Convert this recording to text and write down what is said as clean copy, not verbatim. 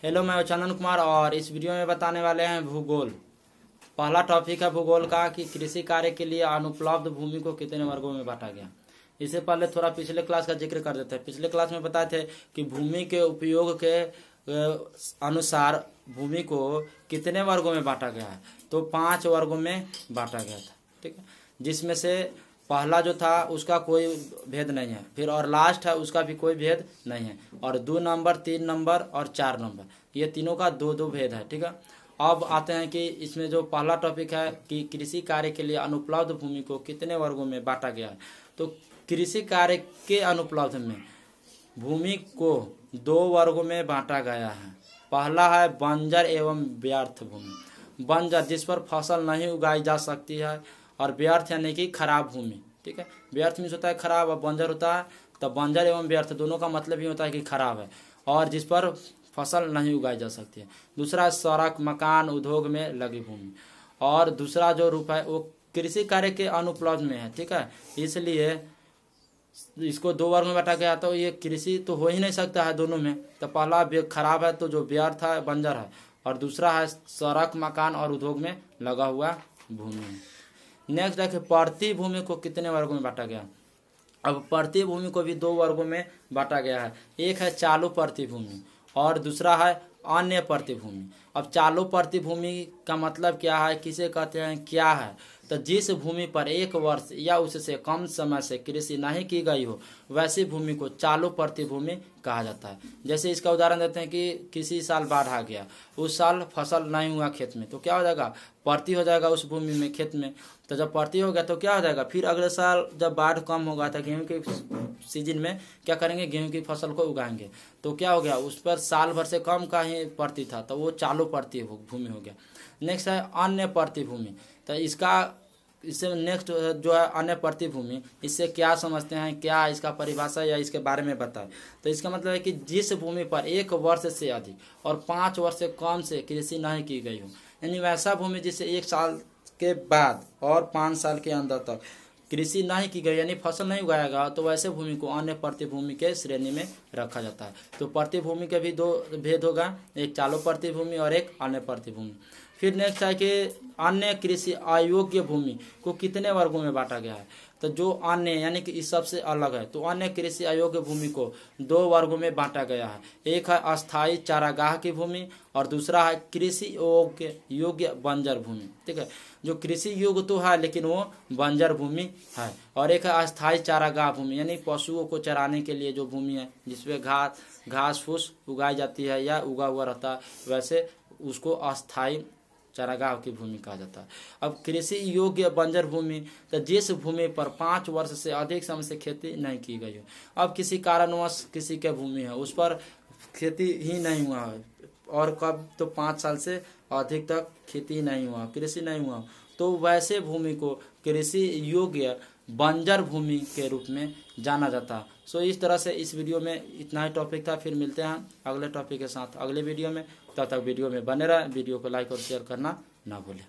Hello, मैं चंदन कुमार और इस वीडियो में बताने वाले हैं भूगोल। पहला टॉपिक है भूगोल का कि कृषि कार्य के लिए अनुपलब्ध भूमि को कितने वर्गों में बांटा गया। इससे पहले थोड़ा पिछले क्लास का जिक्र कर देते हैं। पिछले क्लास में बताए थे कि भूमि के उपयोग के अनुसार भूमि को कितने वर्गों में बांटा गया है, तो 5 वर्गों में बांटा गया था। ठीक है, जिसमें से पहला जो था उसका कोई भेद नहीं है, फिर और लास्ट है उसका भी कोई भेद नहीं है, और 2 नंबर, 3 नंबर और 4 नंबर, ये तीनों का 2-2 भेद है। ठीक है, अब आते हैं कि इसमें जो पहला टॉपिक है कि कृषि कार्य के लिए अनुपलब्ध भूमि को कितने वर्गों में बांटा गया है। तो कृषि कार्य के अनुपलब्ध में भूमि को 2 वर्गों में बांटा गया है। पहला है बंजर एवं व्यर्थ भूमि। बंजर जिस पर फसल नहीं उगाई जा सकती है, और व्यर्थ यानी कि खराब भूमि। ठीक है, व्यर्थ मीन्स होता है खराब, और बंजर होता है, तो बंजर एवं व्यर्थ दोनों का मतलब ही होता है कि खराब है और जिस पर फसल नहीं उगाई जा सकती है। दूसरा सड़क, मकान, उद्योग में लगी भूमि। और दूसरा जो रूप है वो कृषि कार्य के अनुपलब्ध में है। ठीक है, इसलिए इसको 2 वर्ग में बांटा गया। तो ये कृषि तो हो ही नहीं सकता है दोनों में। तो पहला खराब है, तो जो व्यर्थ है बंजर है, और दूसरा है सड़क, मकान और उद्योग में लगा हुआ भूमि है। नेक्स्ट है कि प्रति भूमि को कितने वर्गों में बांटा गया। अब प्रति भूमि को भी 2 वर्गों में बांटा गया है। एक है चालू प्रति भूमि और दूसरा है अन्य प्रति भूमि। अब चालू प्रति भूमि का मतलब क्या है, किसे कहते हैं, क्या है, तो जिस भूमि पर 1 वर्ष या उससे कम समय से कृषि नहीं की गई हो, वैसी भूमि को चालू प्रति भूमि कहा जाता है। जैसे इसका उदाहरण देते हैं कि किसी साल बाढ़ आ गया, उस साल फसल नहीं हुआ खेत में, तो क्या हो जाएगा, प्रति हो जाएगा उस भूमि में, खेत में। तो जब प्रति हो गया तो क्या हो जाएगा, फिर अगले साल जब बाढ़ कम होगा तो गेहूं के सीजन में क्या करेंगे, गेहूं की फसल को उगाएंगे, तो क्या हो गया, उस पर साल भर से कम का ही प्रति था, तो वो चालू प्रति भूमि हो गया। नेक्स्ट है अन्य प्रति भूमि। तो इससे नेक्स्ट जो है अन्य प्रति भूमि, इससे क्या समझते हैं, क्या इसका परिभाषा या इसके बारे में बताएं। तो इसका मतलब है कि जिस भूमि पर 1 वर्ष से अधिक और 5 वर्ष से कम से कृषि नहीं की गई हो, यानी वैसा भूमि जिसे 1 साल के बाद और 5 साल के अंदर तक कृषि नहीं की गई, यानी फसल नहीं उगाएगा, तो वैसे भूमि को अन्य प्रति भूमि के श्रेणी में रखा जाता है। तो प्रति भूमि के भी 2 भेद होगा, एक चालू प्रति भूमि और एक अन्य प्रति भूमि। फिर नेक्स्ट है कि अन्य कृषि अयोग्य भूमि को कितने वर्गों में बांटा गया है। तो जो अन्य यानी कि इस सबसे अलग है, तो अन्य कृषि अयोग्य भूमि को 2 वर्गों में बांटा गया है। एक है अस्थायी चारागाह की भूमि और दूसरा है कृषि योग्य बंजर भूमि। ठीक है, जो कृषि योग्य तो है लेकिन वो बंजर भूमि है। और एक है अस्थायी चारागाह भूमि, यानी पशुओं को चराने के लिए जो भूमि है, जिसपे घास फूस उगाई जाती है या उगा हुआ रहता है, वैसे उसको अस्थायी चारागाह की भूमि कहा जाता है। अब कृषि योग्य बंजर भूमि, तो जिस भूमि पर 5 वर्ष से अधिक समय से खेती नहीं की गई हो। अब किसी कारणवश किसी के भूमि है, उस पर खेती ही नहीं हुआ है, और कब, तो 5 साल से अधिक तक खेती नहीं हुआ, कृषि नहीं हुआ, तो वैसे भूमि को कृषि योग्य बंजर भूमि के रूप में जाना जाता है। सो इस तरह से इस वीडियो में इतना ही टॉपिक था। फिर मिलते हैं अगले टॉपिक के साथ अगले वीडियो में। तब तक वीडियो में बने रहें। वीडियो को लाइक और शेयर करना ना भूलें।